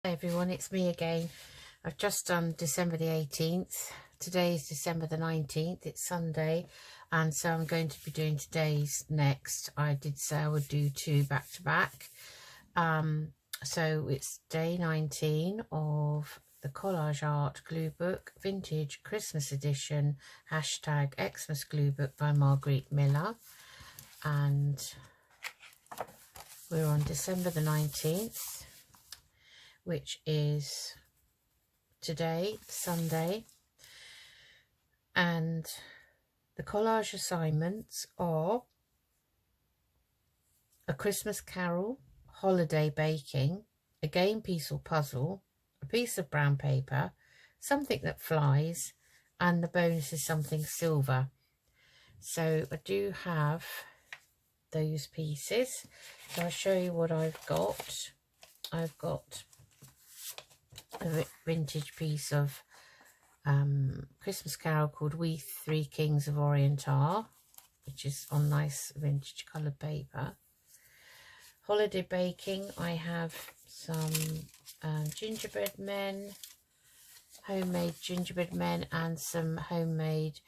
Hey everyone, it's me again. I've just done December the 18th. Today is December the 19th. It's Sunday, and so I'm going to be doing today's next. I did say I would do two back to back. So it's day 19 of the Collage Art Glue Book Vintage Christmas Edition hashtag Xmas Glue Book by Margarete Miller, and we're on December the 19th, which is today, Sunday, and the collage assignments are a Christmas carol, holiday baking, a game piece or puzzle, a piece of brown paper, something that flies, and the bonus is something silver. So I do have those pieces, so I'll show you what I've got. I've got a vintage piece of Christmas carol called We Three Kings of Orient Are, which is on nice vintage coloured paper. Holiday baking, I have some gingerbread men, homemade gingerbread men, and some homemade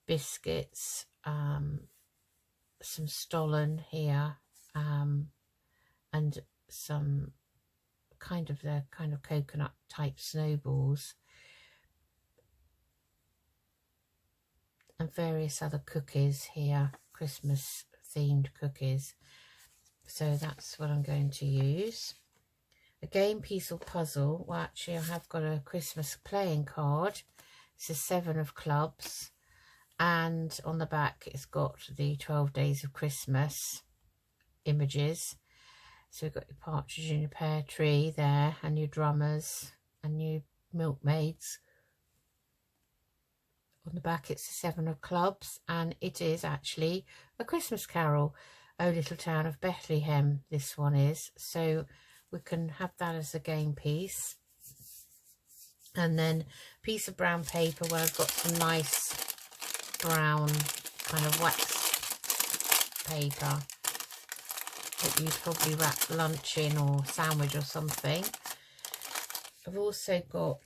biscuits, some stollen here, and some kind of coconut type snowballs, and various other cookies here, Christmas themed cookies. So that's what I'm going to use. A game piece or puzzle. Well, actually I have got a Christmas playing card. It's a 7 of clubs, and on the back it's got the 12 days of Christmas images. So we've got your partridge in your pear tree there, and your drummers and your milkmaids. On the back it's the 7 of clubs, and it is actually a Christmas carol, O Little Town of Bethlehem, this one is. So we can have that as a game piece. And then a piece of brown paper where I've got some nice brown kind of wax paper that you'd probably wrap lunch in or sandwich or something. I've also got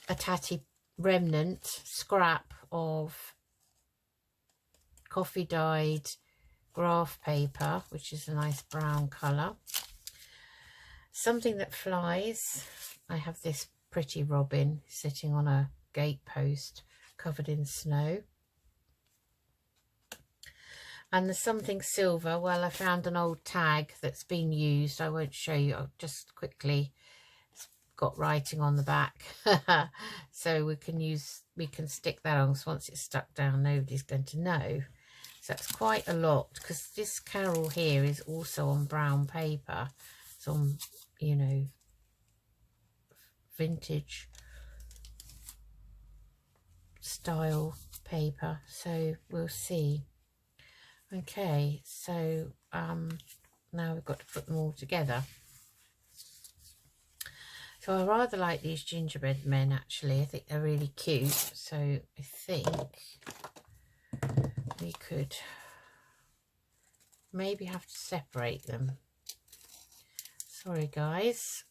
a tatty remnant scrap of coffee dyed graph paper, which is a nice brown colour. Something that flies. I have this pretty robin sitting on a gate post covered in snow. And there's something silver. Well, I found an old tag that's been used. I won't show you. I'll just quickly. It's got writing on the back, so we can stick that on. So once it's stuck down, nobody's going to know. So that's quite a lot, because this carol here is also on brown paper. It's on, you know, vintage style paper. So we'll see. Okay, so now we've got to put them all together. So I rather like these gingerbread men, actually. I think they're really cute. So I think we could maybe have to separate them. Sorry guys,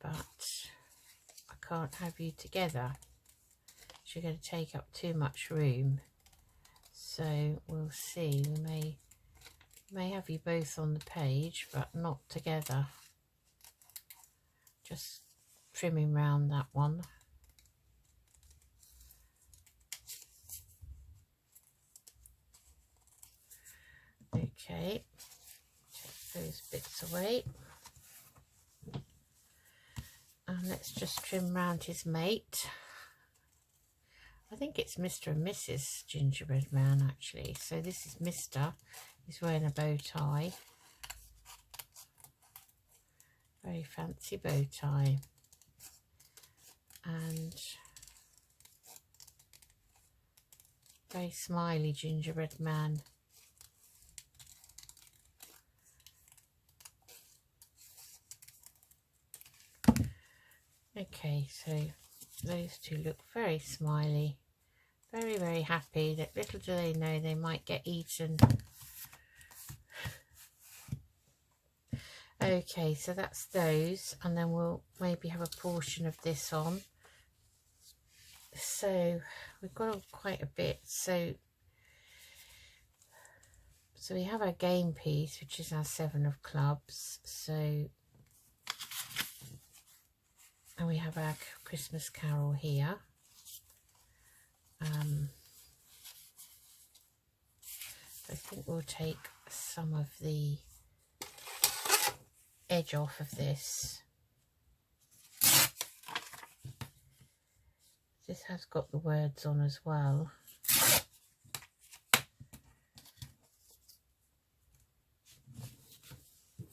but I can't have you together. You're going to take up too much room. So we'll see. We may have you both on the page, but not together. Just trimming round that one. Okay, take those bits away. And let's just trim round his mate. I think it's Mr. and Mrs. Gingerbread Man, actually. So this is Mr. He's wearing a bow tie. Very fancy bow tie. And very smiley gingerbread man. Okay, so those two look very smiley, very, very happy. That little do they know they might get eaten Okay, so that's those, and then we'll maybe have a portion of this on. So we've got quite a bit. So we have our game piece, which is our 7 of clubs. So, and we have our Christmas carol here. I think we'll take some of the edge off of this. This has got the words on as well.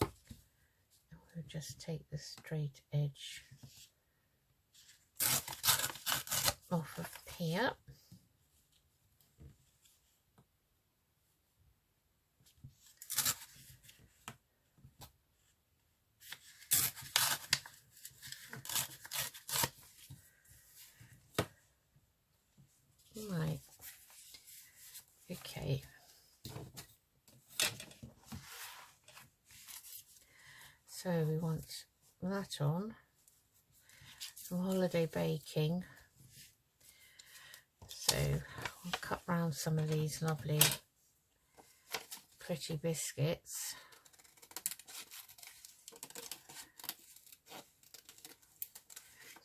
We'll just take the straight edge off of here. Right, okay. So we want that on, some holiday baking. So I'll cut round some of these lovely pretty biscuits.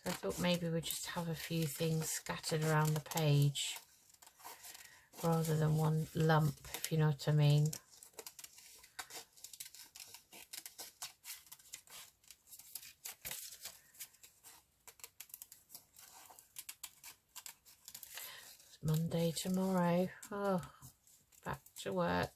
So I thought maybe we'd just have a few things scattered around the page rather than one lump, if you know what I mean. It's Monday tomorrow. Oh, back to work.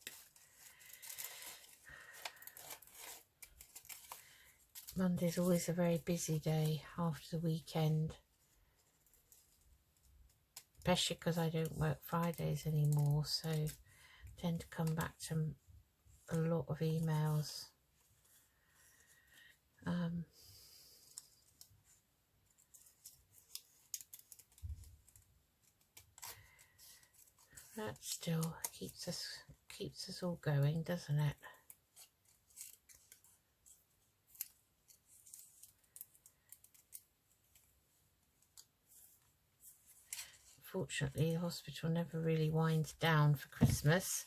Monday's always a very busy day after the weekend, especially because I don't work Fridays anymore, so I tend to come back to a lot of emails. That still keeps us all going, doesn't it? Fortunately, the hospital never really winds down for Christmas.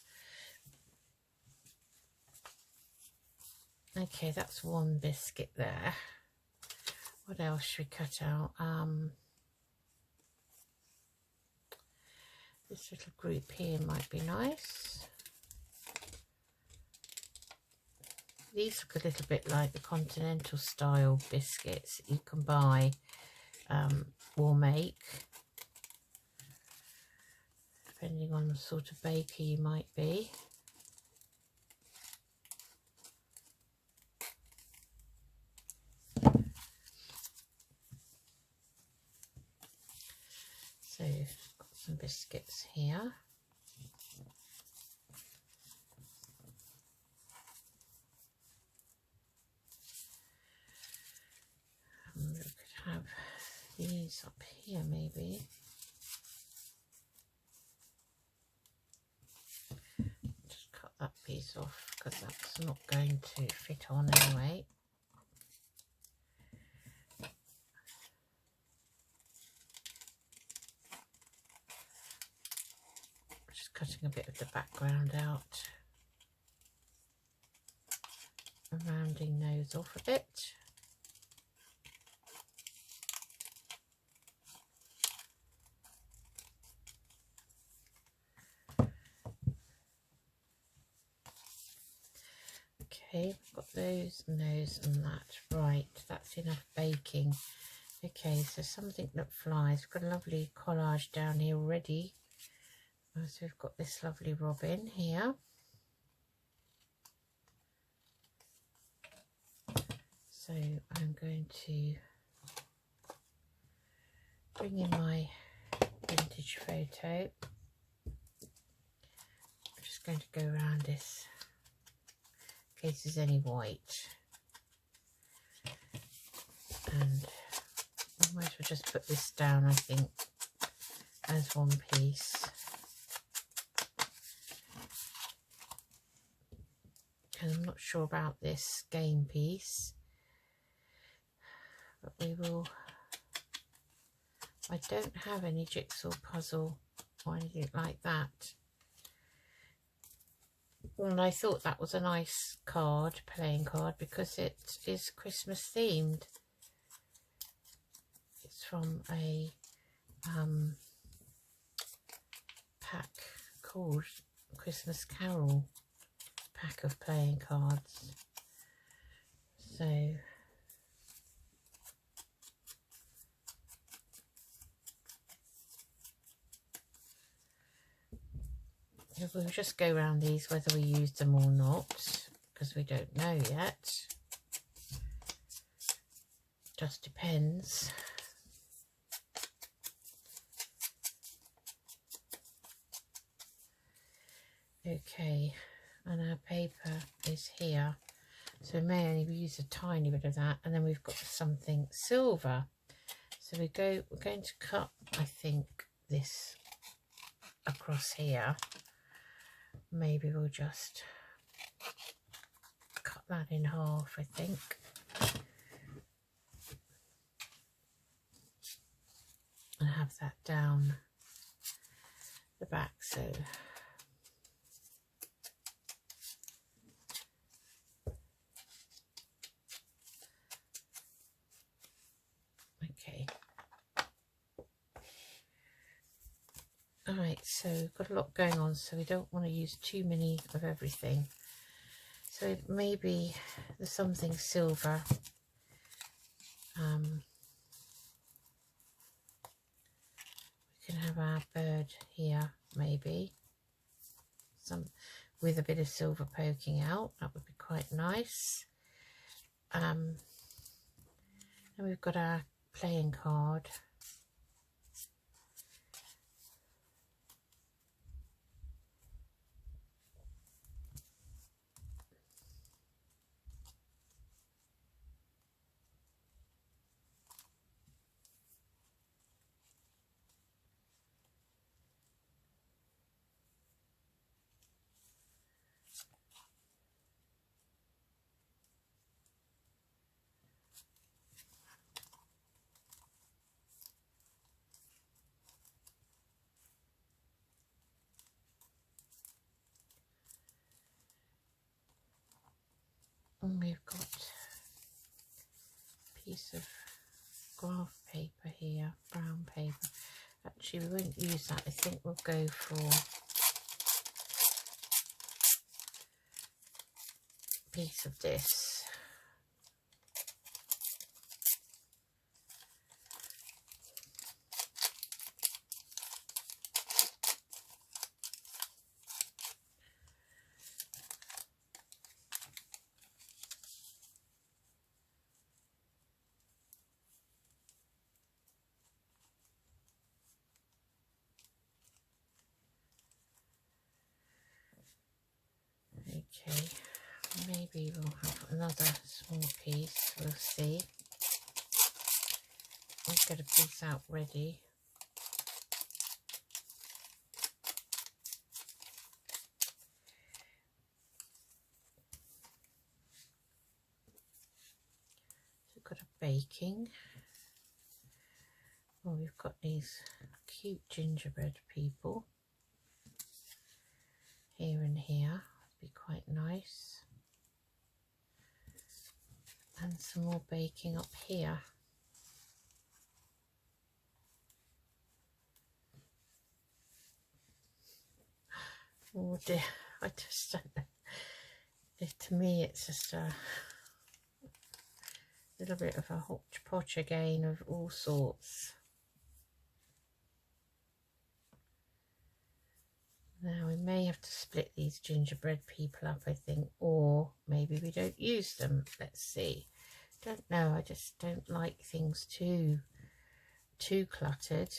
Okay, that's one biscuit there. What else should we cut out? This little group here might be nice. These look a little bit like the continental style biscuits you can buy or make, depending on the sort of baker you might be. So I've got some biscuits here. We could have these up here maybe. Just cut that piece off because that's not going to fit on anyway. Just cutting a bit of the background out and rounding those off a bit. Okay, got those and those and that. Right, that's enough baking. Okay, so something that flies. We've got a lovely collage down here already. So we've got this lovely robin here. So I'm going to bring in my vintage photo. I'm just going to go around this in case there's any white. And I might as well just put this down, I think, as one piece. and I'm not sure about this game piece, but we will. I don't have any jigsaw puzzle or anything like that. And I thought that was a nice card, playing card, because it is Christmas themed. It's from a pack called Christmas Carol pack of playing cards. So we'll just go around these whether we use them or not, because we don't know yet. Just depends. Okay, and our paper is here, so we may only use a tiny bit of that, and then we've got something silver. So we're going to cut, I think, this across here. Maybe we'll just cut that in half, I think. And have that down the back, so okay. Alright, so we've got a lot going on, so we don't want to use too many of everything. So maybe there's something silver. We can have our bird here, maybe. Some with a bit of silver poking out. That would be quite nice. And we've got our playing card. And we've got a piece of graph paper here, brown paper. Actually, we won't use that. I think we'll go for a piece of this. Okay, maybe we'll have another small piece, we'll see. Let's get a piece out ready. So we've got a baking. Well, we've got these cute gingerbread people here and here. Be quite nice, and some more baking up here. Oh dear, I just don't know. To me it's just a little bit of a hodgepodge again of all sorts. Now we may have to split these gingerbread people up, I think, or maybe we don't use them. Let's see. Don't know, I just don't like things too cluttered.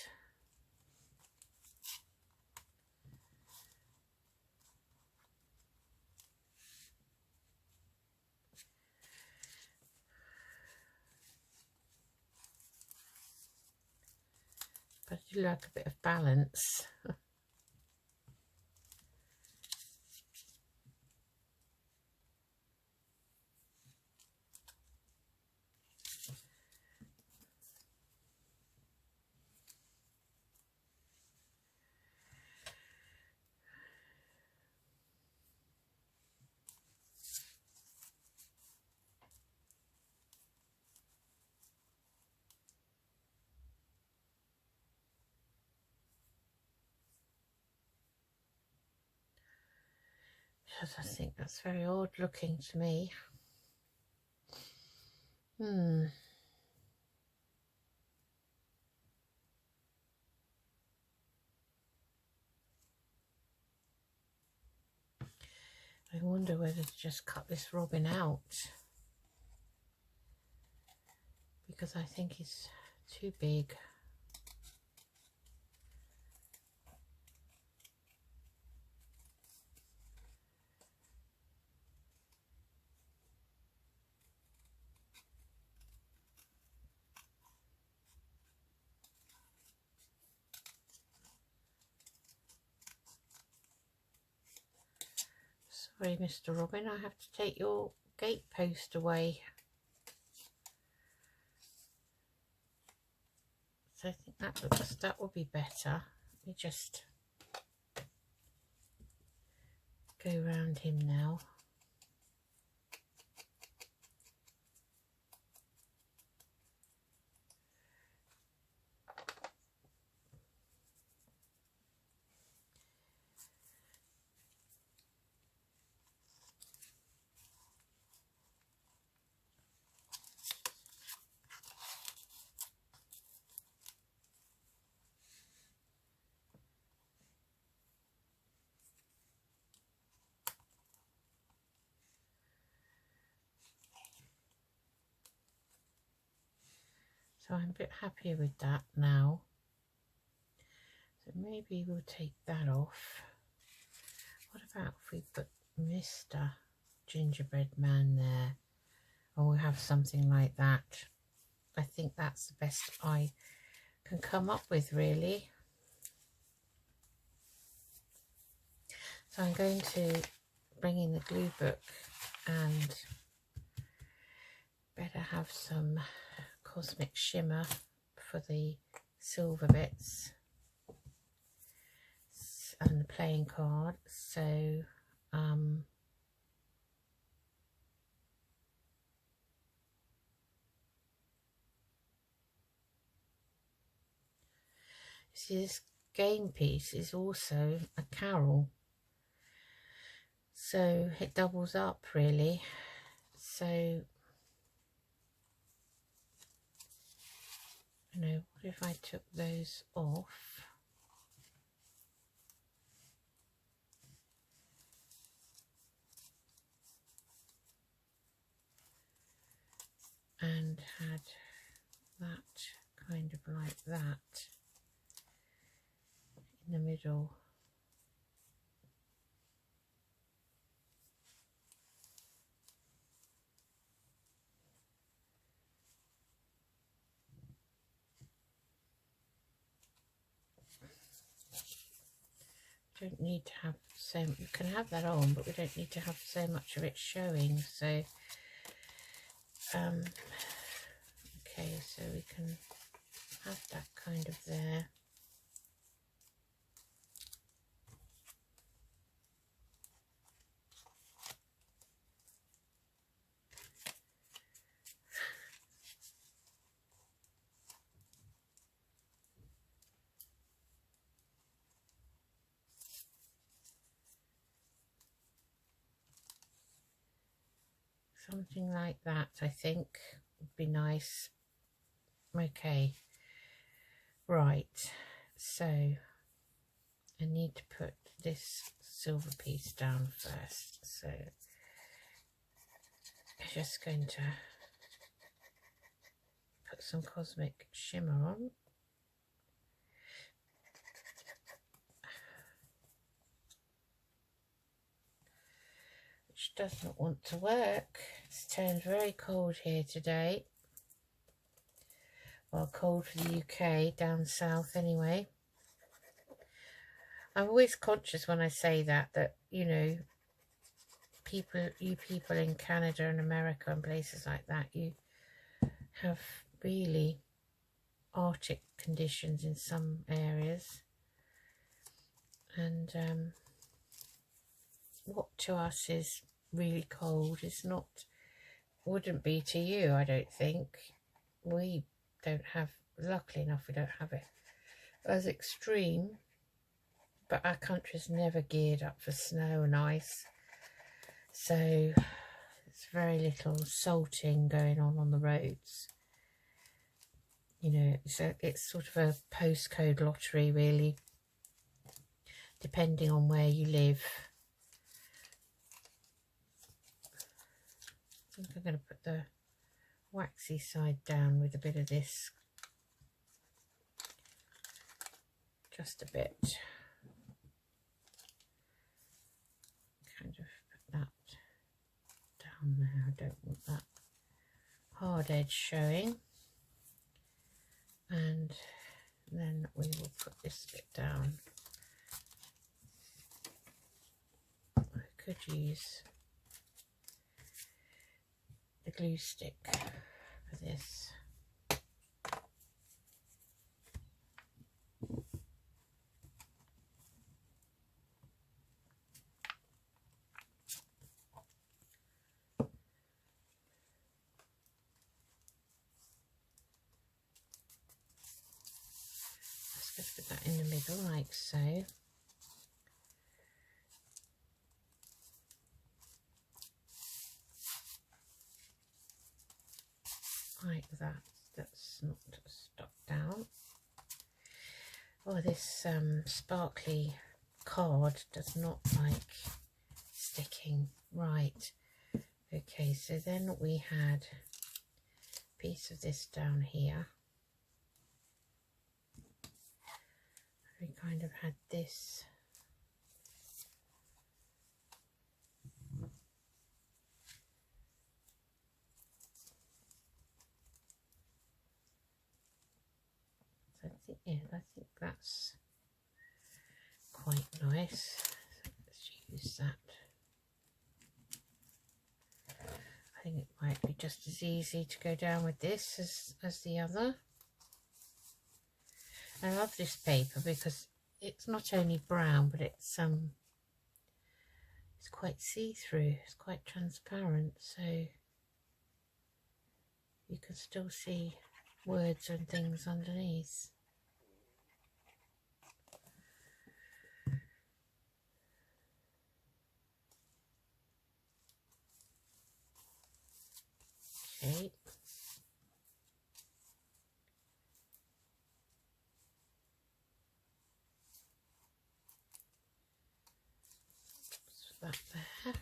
But I do like a bit of balance. because I think that's very odd looking to me. I wonder whether to just cut this robin out, because I think it's too big. Sorry, Mr. Robin, I have to take your gatepost away. So I think that will be better. Let me just go around him now. So I'm a bit happier with that now. So maybe we'll take that off. What about if we put Mr. Gingerbread Man there? Or we'll have something like that. I think that's the best I can come up with, really. So I'm going to bring in the glue book and better have some cosmic shimmer for the silver bits and the playing card. So see, this game piece is also a carol, so it doubles up really. So you know, what if I took those off and had that kind of like that in the middle? Don't need to have so, you can have that on, but we don't need to have so much of it showing. So okay, so we can have that kind of there. Something like that, I think, would be nice. Okay, right, so I need to put this silver piece down first. So I'm just going to put some cosmic shimmer on. Which does not want to work. It's turned very cold here today. Well, cold for the UK, down south anyway. I'm always conscious when I say that, you know, you people in Canada and America and places like that, you have really Arctic conditions in some areas. And what to us is really cold is not, wouldn't be to you, I don't think. We don't have, luckily enough, we don't have it as extreme, but our country's never geared up for snow and ice. So there's very little salting going on the roads. You know, so it's sort of a postcode lottery really, depending on where you live. I think I'm going to put the waxy side down with a bit of this, just a bit. Kind of put that down there. I don't want that hard edge showing. And then we will put this bit down. I could use the glue stick for this. Just put that in the middle like so. Like that. That's not stuck down. Oh, this sparkly card does not like sticking. Right. Okay, so then we had a piece of this down here. We kind of had this. So I think that's quite nice. So let's use that. I think it might be just as easy to go down with this as the other. I love this paper because it's not only brown, but it's quite see-through. It's quite transparent, so you can still see words and things underneath. Okay. Put that there.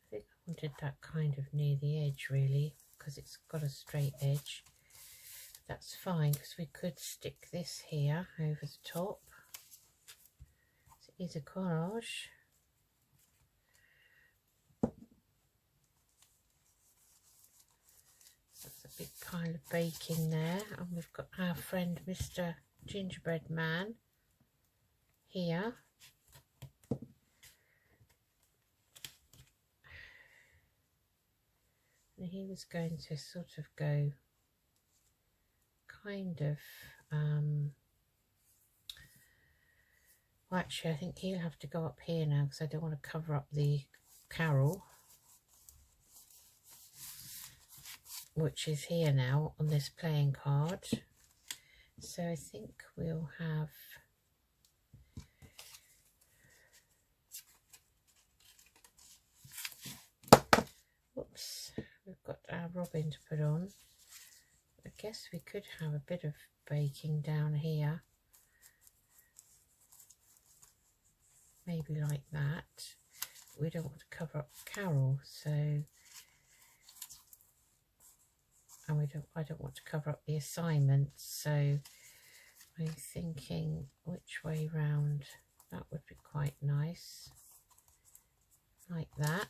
I think I wanted that kind of near the edge really, because it's got a straight edge. That's fine, because we could stick this here over the top. So it is a collage. So that's a big pile of baking there, and we've got our friend Mr. Gingerbread Man here. And he was going to sort of go kind of, well actually I think he'll have to go up here now because I don't want to cover up the carol, which is here now on this playing card. So I think we'll have whoops, we've got our robin to put on. I guess we could have a bit of baking down here, maybe like that. We don't want to cover up the carol, so, and I don't want to cover up the assignments, so I'm thinking which way round that would be quite nice, like that.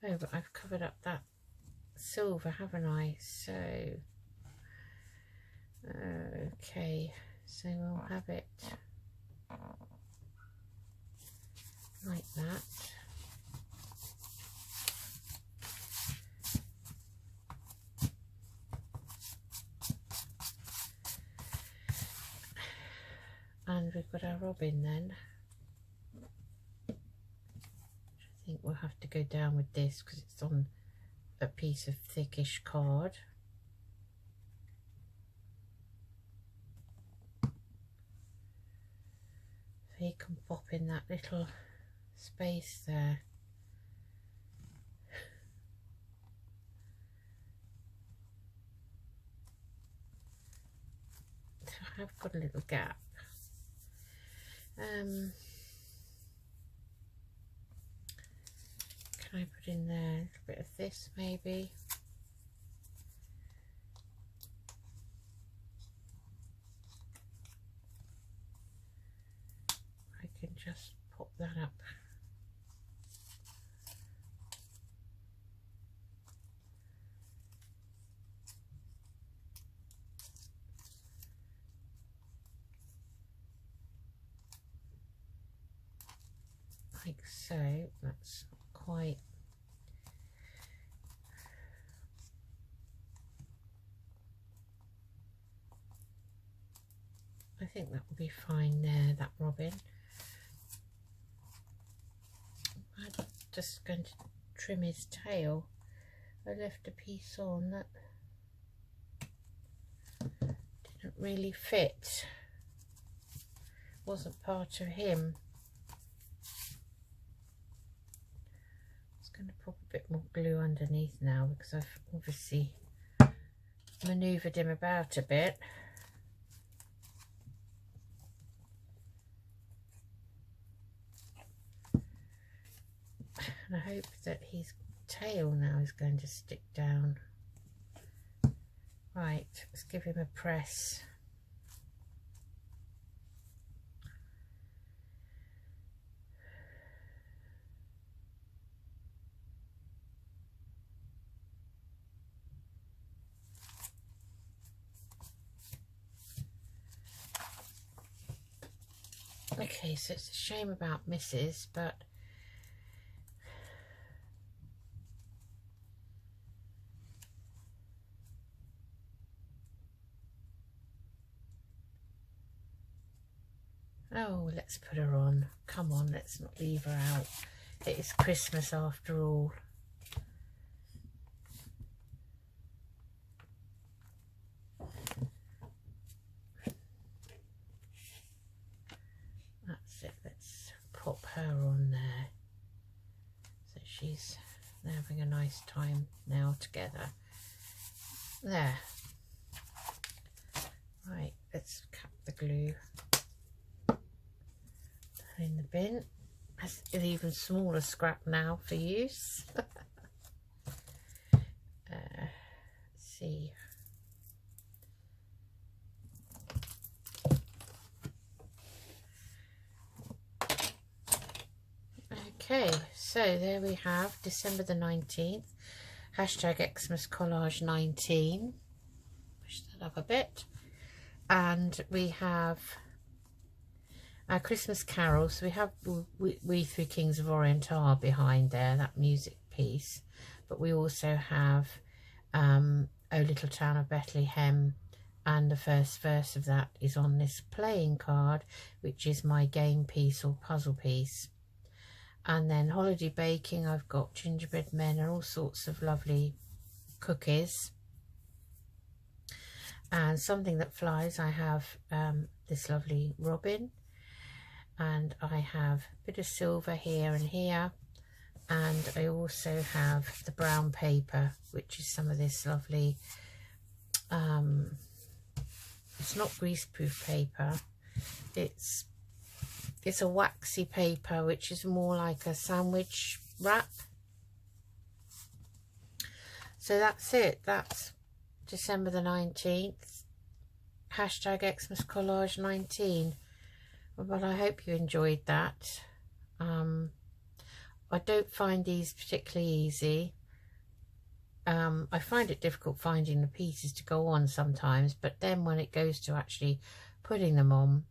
Oh, but I've covered up that silver, haven't I? So Okay, so we'll have it like that. And we've got our robin then. I think we'll have to go down with this because it's on a piece of thickish card. So you can pop in that little space there. So I have got a little gap. Can I put in there a little bit of this maybe? I can just pop that up. Like so. That's not quite. I think that will be fine there, that robin. I'm just going to trim his tail. I left a piece on that didn't really fit. Wasn't part of him. Going to pop a bit more glue underneath now because I've obviously manoeuvred him about a bit. And I hope that his tail now is going to stick down. Right, let's give him a press. Okay, so it's a shame about Mrs. but oh, let's put her on. Come on, let's not leave her out. It is Christmas after all. That's it, let's pop her on there. So she's having a nice time now together. There. Right, let's cap the glue. In the bin. That's an even smaller scrap now for use. Let's see. Okay, so there we have December the 19th. Hashtag Xmas Collage 19. Push that up a bit. And we have our Christmas carols. So we have We Three Kings of Orient are behind there, that music piece, but we also have O Little Town of Bethlehem, and the first verse of that is on this playing card, which is my game piece or puzzle piece. And then holiday baking, I've got gingerbread men and all sorts of lovely cookies. And something that flies, I have this lovely robin. And I have a bit of silver here and here, and I also have the brown paper, which is some of this lovely, it's not greaseproof paper, it's a waxy paper, which is more like a sandwich wrap. So that's it, that's December the 19th, hashtag Xmas Collage 19. Well, I hope you enjoyed that. I don't find these particularly easy. I find it difficult finding the pieces to go on sometimes, but then when it goes to actually putting them on,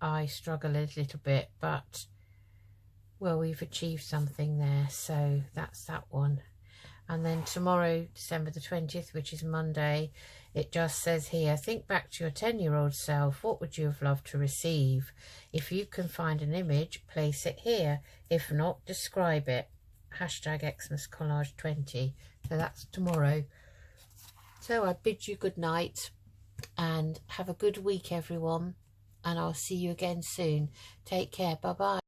I struggle a little bit, but well, we've achieved something there, so that's that one. And then tomorrow, December the 20th, which is Monday, it just says here, think back to your 10-year-old self. What would you have loved to receive? If you can find an image, place it here. If not, describe it. Hashtag Xmas Collage 20. So that's tomorrow. So I bid you good night and have a good week, everyone. And I'll see you again soon. Take care. Bye-bye.